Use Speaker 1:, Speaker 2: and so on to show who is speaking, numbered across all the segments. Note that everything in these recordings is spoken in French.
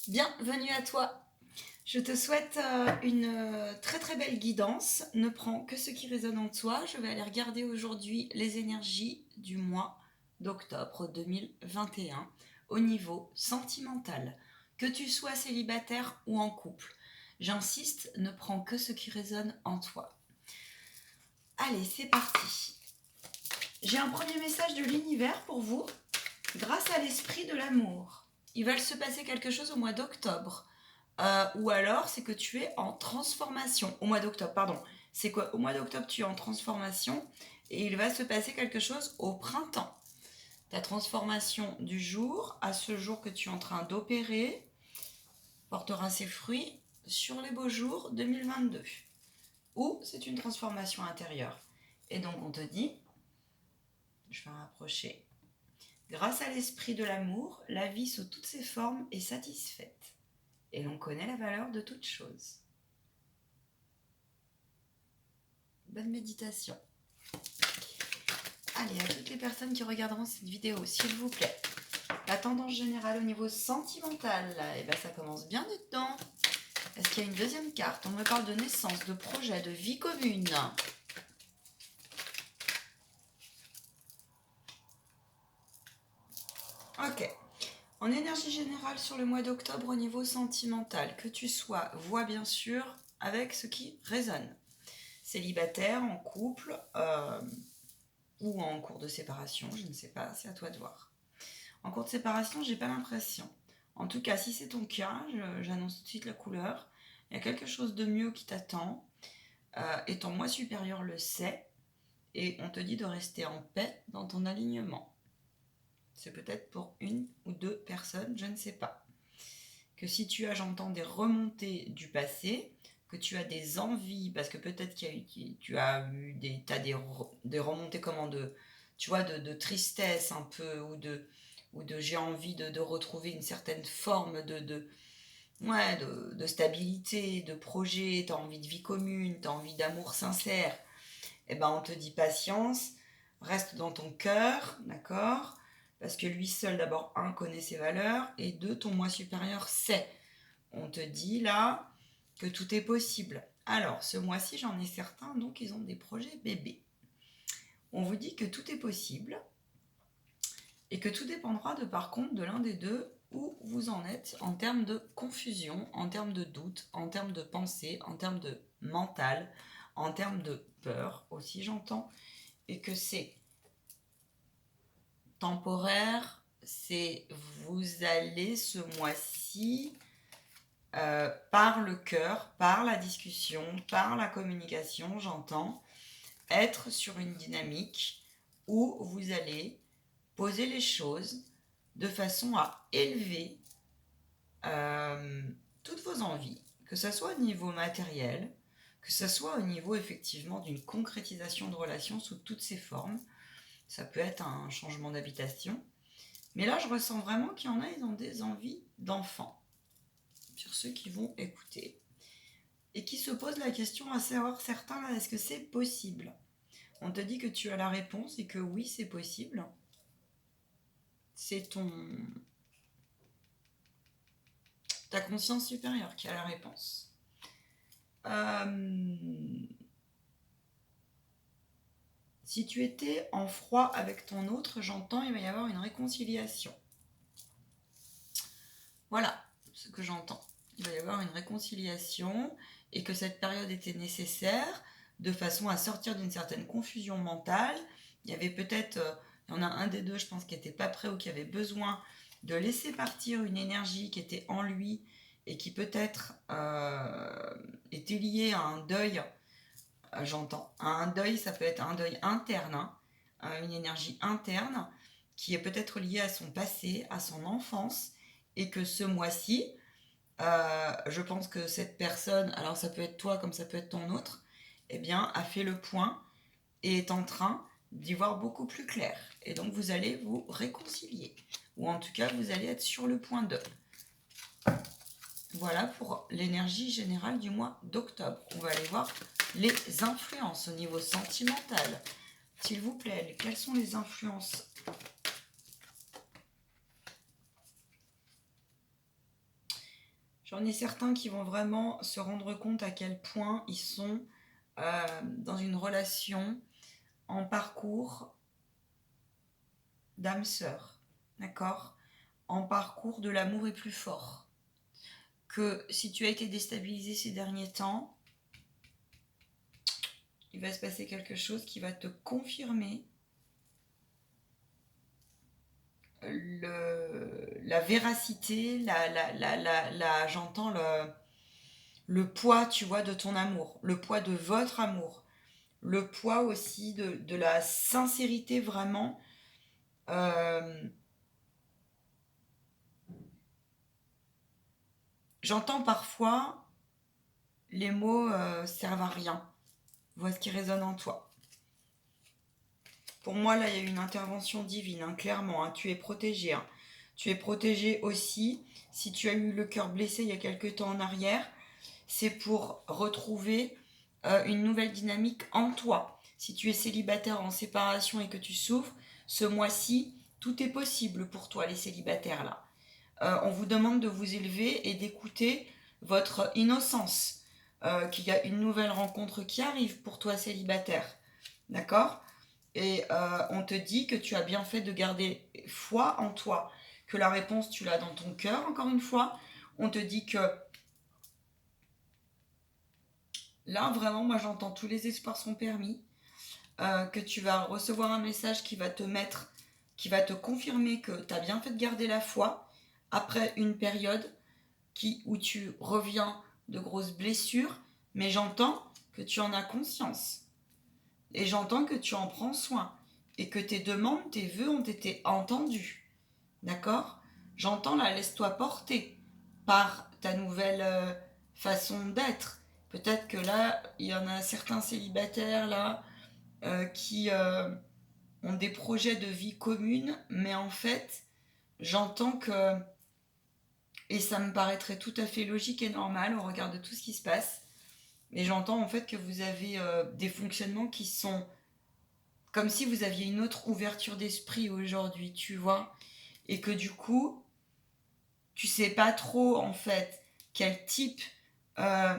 Speaker 1: Bienvenue à toi. Je te souhaite une très très belle guidance. Ne prends que ce qui résonne en toi. Je vais aller regarder aujourd'hui les énergies du mois d'octobre 2021 au niveau sentimental. Que tu sois célibataire ou en couple, j'insiste, ne prends que ce qui résonne en toi. Allez, c'est parti. J'ai un premier message de l'univers pour vous. Grâce à l'esprit de l'amour, il va se passer quelque chose au mois d'octobre. Ou alors, c'est que tu es en transformation. Au mois d'octobre, pardon. C'est quoi? Au mois d'octobre, tu es en transformation et il va se passer quelque chose au printemps. Ta transformation du jour à ce jour que tu es en train d'opérer portera ses fruits sur les beaux jours 2022. Ou c'est une transformation intérieure. Et donc, on te dit, je vais rapprocher. Grâce à l'esprit de l'amour, la vie sous toutes ses formes est satisfaite. Et l'on connaît la valeur de toute chose. Bonne méditation. Allez, à toutes les personnes qui regarderont cette vidéo, s'il vous plaît, la tendance générale au niveau sentimental, et ben ça commence bien dedans. Est-ce qu'il y a une deuxième carte? On me parle de naissance, de projet, de vie commune. Ok. En énergie générale sur le mois d'octobre au niveau sentimental, que tu sois, vois bien sûr avec ce qui résonne. Célibataire, en couple ou en cours de séparation, je ne sais pas, c'est à toi de voir. En cours de séparation, j'ai pas l'impression. En tout cas, si c'est ton cas, j'annonce tout de suite la couleur. Il y a quelque chose de mieux qui t'attend. Et ton moi supérieur le sait. Et on te dit de rester en paix dans ton alignement. C'est peut-être pour une ou deux personnes, je ne sais pas. Que si tu as, j'entends, des remontées du passé, que tu as des envies, parce que peut-être tu as eu des remontées tu vois, de tristesse un peu, ou de j'ai envie de retrouver une certaine forme de stabilité, de projet, tu as envie de vie commune, tu as envie d'amour sincère, et ben on te dit patience, reste dans ton cœur, d'accord? Parce que lui seul, d'abord, un, connaît ses valeurs, et deux, ton moi supérieur sait. On te dit là que tout est possible. Alors, ce mois-ci, j'en ai certains, donc ils ont des projets bébés. On vous dit que tout est possible et que tout dépendra par contre de l'un des deux où vous en êtes en termes de confusion, en termes de doute, en termes de pensée, en termes de mental, en termes de peur aussi, j'entends, et que c'est temporaire, c'est vous allez ce mois-ci par le cœur, par la discussion, par la communication, j'entends, être sur une dynamique où vous allez poser les choses de façon à élever toutes vos envies, que ce soit au niveau matériel, que ce soit au niveau effectivement d'une concrétisation de relations sous toutes ses formes. Ça peut être un changement d'habitation. Mais là, je ressens vraiment qu'il y en a, ils ont des envies d'enfants. Sur ceux qui vont écouter. Et qui se posent la question à savoir certains là, est-ce que c'est possible? On te dit que tu as la réponse et que oui, c'est possible. C'est ta conscience supérieure qui a la réponse. Si tu étais en froid avec ton autre, j'entends, il va y avoir une réconciliation. Voilà ce que j'entends. Il va y avoir une réconciliation et que cette période était nécessaire de façon à sortir d'une certaine confusion mentale. Il y avait peut-être, il y en a un des deux, je pense, qui n'était pas prêt ou qui avait besoin de laisser partir une énergie qui était en lui et qui peut-être était liée à un deuil. J'entends. Un deuil, ça peut être un deuil interne, une énergie interne qui est peut-être liée à son passé, à son enfance, et que ce mois-ci, je pense que cette personne, alors ça peut être toi comme ça peut être ton autre, eh bien, a fait le point et est en train d'y voir beaucoup plus clair. Et donc, vous allez vous réconcilier. Ou en tout cas, vous allez être sur le point de. Voilà pour l'énergie générale du mois d'octobre. On va aller voir les influences au niveau sentimental. S'il vous plaît, quelles sont les influences? J'en ai certains qui vont vraiment se rendre compte à quel point ils sont dans une relation en parcours d'âme sœur, d'accord? En parcours de l'amour est plus fort. Que si tu as été déstabilisé ces derniers temps, il va se passer quelque chose qui va te confirmer la véracité, j'entends le poids, tu vois, de ton amour, le poids de votre amour, le poids aussi de la sincérité vraiment. J'entends parfois les mots servent à rien. Vois ce qui résonne en toi. Pour moi, là, il y a une intervention divine, hein, clairement. Hein, tu es protégé. Hein. Tu es protégé aussi. Si tu as eu le cœur blessé il y a quelque temps en arrière, c'est pour retrouver une nouvelle dynamique en toi. Si tu es célibataire en séparation et que tu souffres, ce mois-ci, tout est possible pour toi, les célibataires là. On vous demande de vous élever et d'écouter votre innocence, qu'il y a une nouvelle rencontre qui arrive pour toi, célibataire. D'accord ? Et on te dit que tu as bien fait de garder foi en toi, que la réponse tu l'as dans ton cœur, encore une fois. On te dit que là, vraiment, moi j'entends tous les espoirs sont permis, que tu vas recevoir un message qui va te mettre, qui va te confirmer que tu as bien fait de garder la foi après une période où tu reviens de grosses blessures, mais j'entends que tu en as conscience. Et j'entends que tu en prends soin et que tes demandes, tes vœux ont été entendus. D'accord ? J'entends là, laisse-toi porter par ta nouvelle façon d'être. Peut-être que là, il y en a certains célibataires là qui ont des projets de vie commune, mais en fait, j'entends que, et ça me paraîtrait tout à fait logique et normal au regard de tout ce qui se passe, mais j'entends en fait que vous avez des fonctionnements qui sont comme si vous aviez une autre ouverture d'esprit aujourd'hui, tu vois, et que du coup, tu sais pas trop en fait quel type, euh,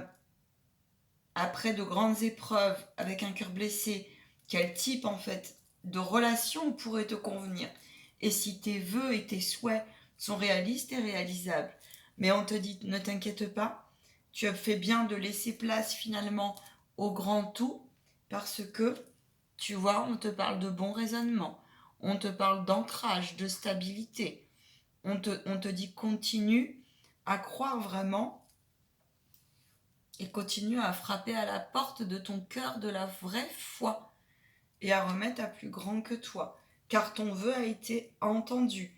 Speaker 1: après de grandes épreuves, avec un cœur blessé, quel type en fait de relation pourrait te convenir, et si tes vœux et tes souhaits sont réalistes et réalisables. Mais on te dit, ne t'inquiète pas, tu as fait bien de laisser place finalement au grand tout, parce que tu vois, on te parle de bon raisonnement, on te parle d'ancrage, de stabilité. On te dit continue à croire vraiment et continue à frapper à la porte de ton cœur de la vraie foi et à remettre à plus grand que toi, car ton vœu a été entendu.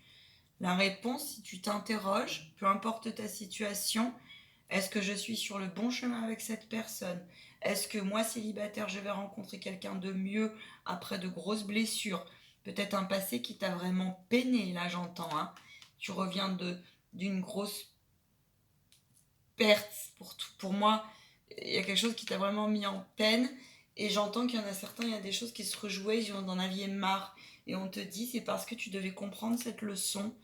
Speaker 1: La réponse, si tu t'interroges, peu importe ta situation, est-ce que je suis sur le bon chemin avec cette personne? Est-ce que moi, célibataire, je vais rencontrer quelqu'un de mieux après de grosses blessures? Peut-être un passé qui t'a vraiment peiné, là j'entends. Hein. Tu reviens d'une grosse perte. Pour moi, il y a quelque chose qui t'a vraiment mis en peine. Et j'entends qu'il y en a certains, il y a des choses qui se rejouaient, ils en avaient marre. Et on te dit, c'est parce que tu devais comprendre cette leçon.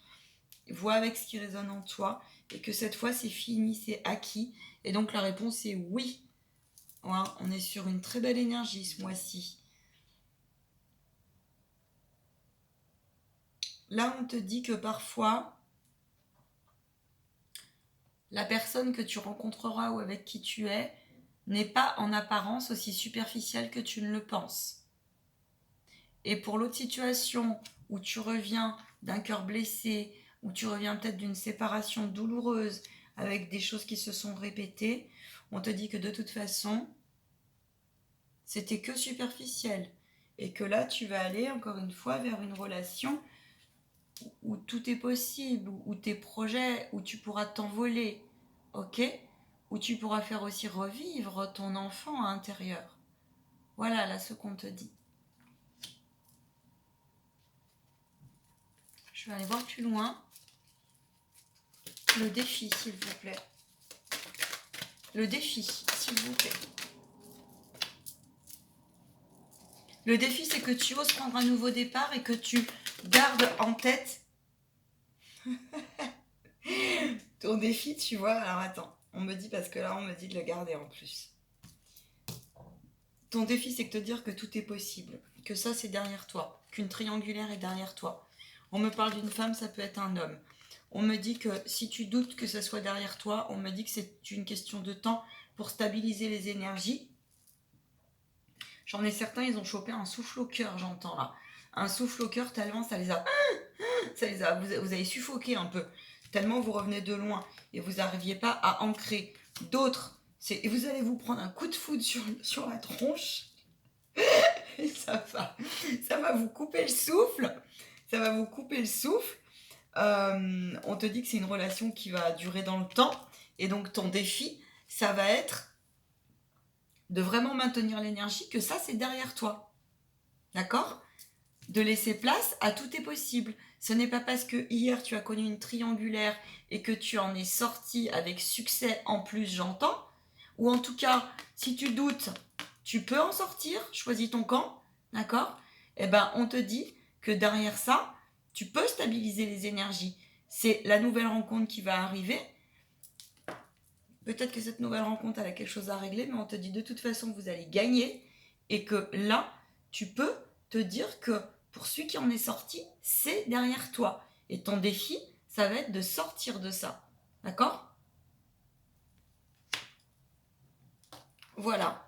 Speaker 1: Vois avec ce qui résonne en toi. Et que cette fois, c'est fini, c'est acquis. Et donc la réponse est oui. Ouais, on est sur une très belle énergie ce mois-ci. Là, on te dit que parfois, la personne que tu rencontreras ou avec qui tu es n'est pas en apparence aussi superficielle que tu ne le penses. Et pour l'autre situation où tu reviens d'un cœur blessé, où tu reviens peut-être d'une séparation douloureuse avec des choses qui se sont répétées, on te dit que de toute façon, c'était que superficiel. Et que là, tu vas aller encore une fois vers une relation où tout est possible, où tes projets, où tu pourras t'envoler, ok? Où tu pourras faire aussi revivre ton enfant à l'intérieur. Voilà là ce qu'on te dit. Je vais aller voir plus loin. Le défi, s'il vous plaît. Le défi, s'il vous plaît. Le défi, c'est que tu oses prendre un nouveau départ et que tu gardes en tête Ton défi, tu vois, alors attends, on me dit, parce que là, on me dit de le garder en plus. Ton défi, c'est de te dire que tout est possible, que ça, c'est derrière toi, qu'une triangulaire est derrière toi. On me parle d'une femme, ça peut être un homme. On me dit que si tu doutes que ça soit derrière toi, on me dit que c'est une question de temps pour stabiliser les énergies. J'en ai certains, ils ont chopé un souffle au cœur, j'entends là. Un souffle au cœur tellement vous avez suffoqué un peu. Tellement vous revenez de loin et vous n'arriviez pas à ancrer. D'autres, et vous allez vous prendre un coup de foudre sur la tronche et ça va vous couper le souffle. Ça va vous couper le souffle. On te dit que c'est une relation qui va durer dans le temps. Et donc ton défi, ça va être de vraiment maintenir l'énergie, que ça c'est derrière toi. D'accord ? De laisser place à tout est possible. Ce n'est pas parce que hier tu as connu une triangulaire et que tu en es sorti avec succès en plus, j'entends. Ou en tout cas, si tu doutes, tu peux en sortir, choisis ton camp, d'accord ? Eh ben, on te dit que derrière ça, tu peux stabiliser les énergies. C'est la nouvelle rencontre qui va arriver. Peut-être que cette nouvelle rencontre, elle a quelque chose à régler, mais on te dit de toute façon, vous allez gagner et que là, tu peux te dire que pour celui qui en est sorti, c'est derrière toi. Et ton défi, ça va être de sortir de ça. D'accord ? Voilà.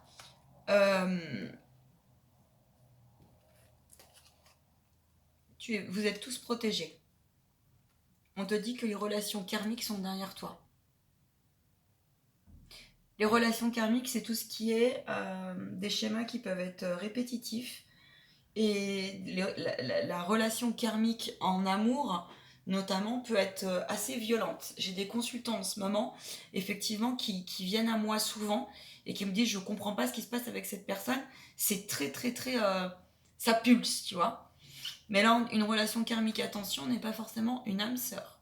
Speaker 1: Vous êtes tous protégés. On te dit que les relations karmiques sont derrière toi. Les relations karmiques, c'est tout ce qui est des schémas qui peuvent être répétitifs. Et la relation karmique en amour, notamment, peut être assez violente. J'ai des consultants en ce moment, effectivement, qui viennent à moi souvent et qui me disent, je ne comprends pas ce qui se passe avec cette personne. C'est très, très, très... ça pulse, tu vois. Mais là, une relation karmique, attention, n'est pas forcément une âme sœur.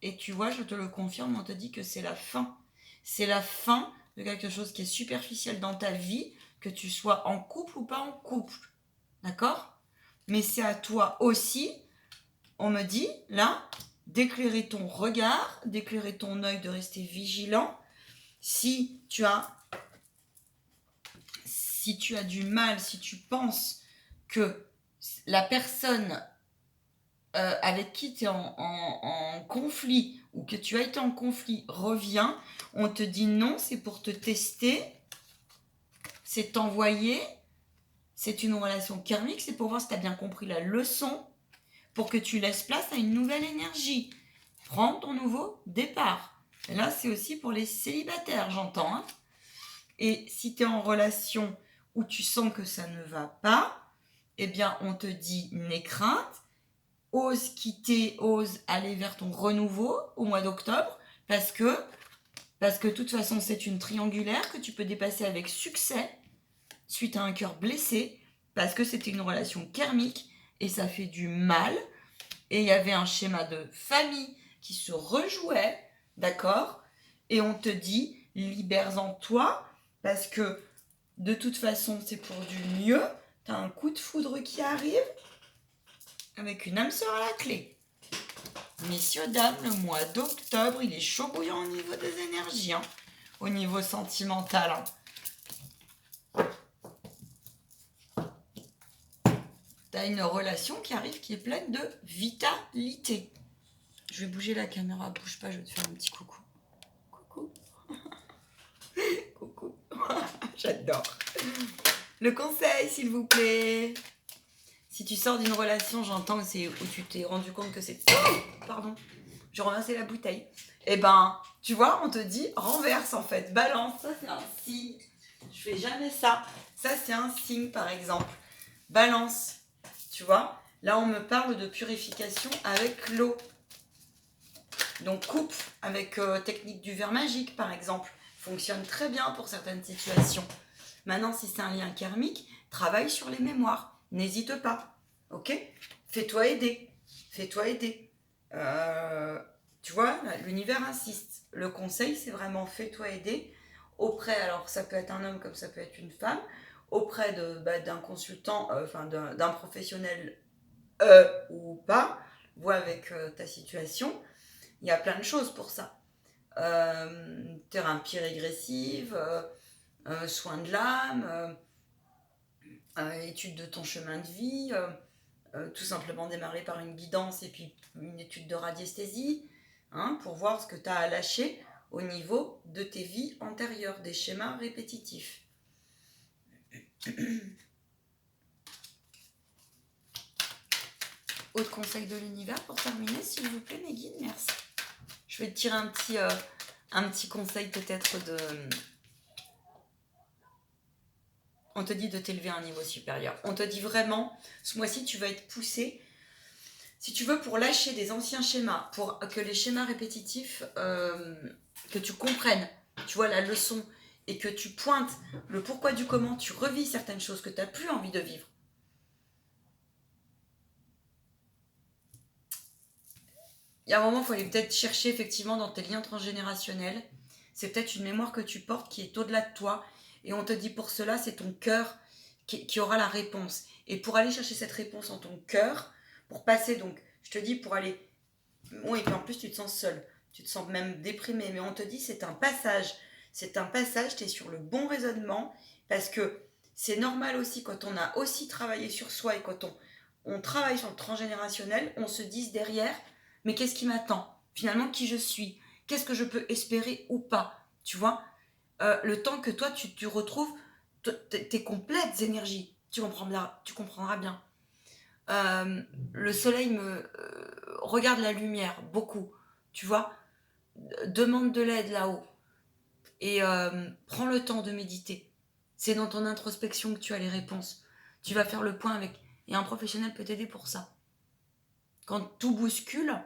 Speaker 1: Et tu vois, je te le confirme, on te dit que c'est la fin. C'est la fin de quelque chose qui est superficiel dans ta vie, que tu sois en couple ou pas en couple. D'accord ? Mais c'est à toi aussi, on me dit, là, d'éclairer ton regard, d'éclairer ton œil, de rester vigilant. Si tu as du mal, si tu penses que la personne avec qui tu es en conflit ou que tu as été en conflit revient, on te dit non, c'est pour te tester, c'est t'envoyer, c'est une relation karmique, c'est pour voir si tu as bien compris la leçon, pour que tu laisses place à une nouvelle énergie. Prends ton nouveau départ. Et là, c'est aussi pour les célibataires, j'entends. Hein. Et si tu es en relation où tu sens que ça ne va pas, eh bien, on te dit n'aie crainte, ose quitter, ose aller vers ton renouveau au mois d'octobre, parce que de toute façon, c'est une triangulaire que tu peux dépasser avec succès suite à un cœur blessé, parce que c'était une relation karmique et ça fait du mal. Et il y avait un schéma de famille qui se rejouait, d'accord ? Et on te dit, libère-en toi, parce que de toute façon, c'est pour du mieux. T'as un coup de foudre qui arrive, avec une âme sœur à la clé. Messieurs, dames, le mois d'octobre, il est chaud bouillant au niveau des énergies, hein, au niveau sentimental. Hein. T'as une relation qui arrive qui est pleine de vitalité. Je vais bouger la caméra, bouge pas, je vais te faire un petit coucou. Coucou. Coucou. J'adore. Le conseil, s'il vous plaît. Si tu sors d'une relation, j'entends que c'est où tu t'es rendu compte que c'est... Oh, pardon, j'ai ramassé la bouteille. Eh ben, tu vois, on te dit renverse en fait, balance. Ça, c'est un signe. Je fais jamais ça. Ça, c'est un signe, par exemple. Balance. Tu vois, là, on me parle de purification avec l'eau. Donc, coupe avec technique du verre magique, par exemple. Fonctionne très bien pour certaines situations. Maintenant, si c'est un lien karmique, travaille sur les mémoires. N'hésite pas. Ok ? Fais-toi aider. Fais-toi aider. Tu vois, l'univers insiste. Le conseil, c'est vraiment fais-toi aider auprès, alors ça peut être un homme comme ça peut être une femme, auprès d'un consultant, d'un professionnel ou pas, vois avec ta situation. Il y a plein de choses pour ça. Thérapie régressive, soins de l'âme, étude de ton chemin de vie, tout simplement démarrer par une guidance et puis une étude de radiesthésie, hein, pour voir ce que tu as à lâcher au niveau de tes vies antérieures, des schémas répétitifs. Autre conseil de l'univers pour terminer, s'il vous plaît, mes guides, merci. Je vais te tirer un petit conseil peut-être de... On te dit de t'élever à un niveau supérieur. On te dit vraiment, ce mois-ci, tu vas être poussé, si tu veux, pour lâcher des anciens schémas, pour que les schémas répétitifs, que tu comprennes, tu vois, la leçon, et que tu pointes le pourquoi du comment, tu revis certaines choses que tu n'as plus envie de vivre. Il y a un moment, il faut aller peut-être chercher effectivement dans tes liens transgénérationnels. C'est peut-être une mémoire que tu portes qui est au-delà de toi. Et on te dit pour cela, c'est ton cœur qui aura la réponse. Et pour aller chercher cette réponse en ton cœur, pour passer donc, je te dis pour aller... Oui, et puis en plus tu te sens seul. Tu te sens même déprimé. Mais on te dit c'est un passage. C'est un passage, tu es sur le bon raisonnement. Parce que c'est normal aussi quand on a aussi travaillé sur soi et quand on travaille sur le transgénérationnel, on se dise derrière... Mais qu'est-ce qui m'attend? Finalement, qui je suis? Qu'est-ce que je peux espérer ou pas? Tu vois, le temps que toi, tu retrouves tes complètes énergies. Tu comprendras bien. Le soleil regarde la lumière, beaucoup. Tu vois, demande de l'aide là-haut. Et prends le temps de méditer. C'est dans ton introspection que tu as les réponses. Tu vas faire le point avec... Et un professionnel peut t'aider pour ça. Quand tout bouscule...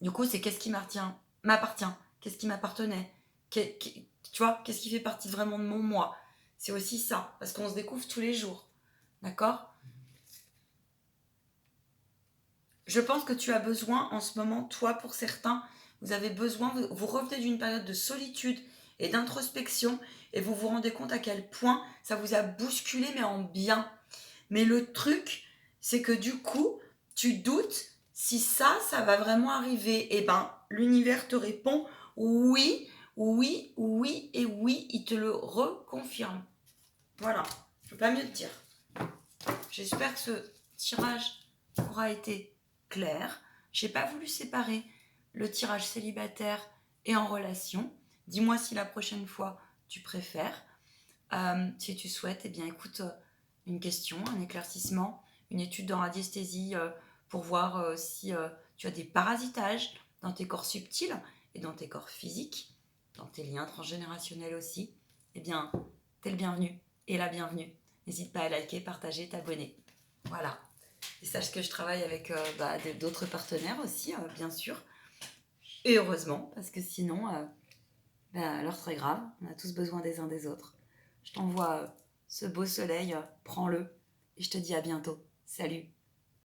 Speaker 1: Du coup, c'est qu'est-ce qui m'appartient, qu'est-ce qui m'appartenait, tu vois, qu'est-ce qui fait partie vraiment de mon moi. C'est aussi ça, parce qu'on se découvre tous les jours, d'accord? Je pense que tu as besoin en ce moment, toi pour certains, vous avez besoin, vous revenez d'une période de solitude et d'introspection et vous vous rendez compte à quel point ça vous a bousculé, mais en bien. Mais le truc, c'est que du coup, tu doutes si ça va vraiment arriver. Eh ben, l'univers te répond oui, oui, oui et oui, il te le reconfirme. Voilà, je peux pas mieux te dire. J'espère que ce tirage aura été clair. J'ai pas voulu séparer le tirage célibataire et en relation. Dis-moi si la prochaine fois tu préfères. Si tu souhaites, eh bien écoute, une question, un éclaircissement, une étude en radiesthésie pour voir si tu as des parasitages dans tes corps subtils et dans tes corps physiques, dans tes liens transgénérationnels aussi, eh bien, t'es le bienvenu et la bienvenue. N'hésite pas à liker, partager, t'abonner. Voilà. Et sache que je travaille avec d'autres partenaires aussi, bien sûr. Et heureusement, parce que sinon, alors très grave, on a tous besoin des uns des autres. Je t'envoie ce beau soleil, prends-le. Et je te dis à bientôt. Salut!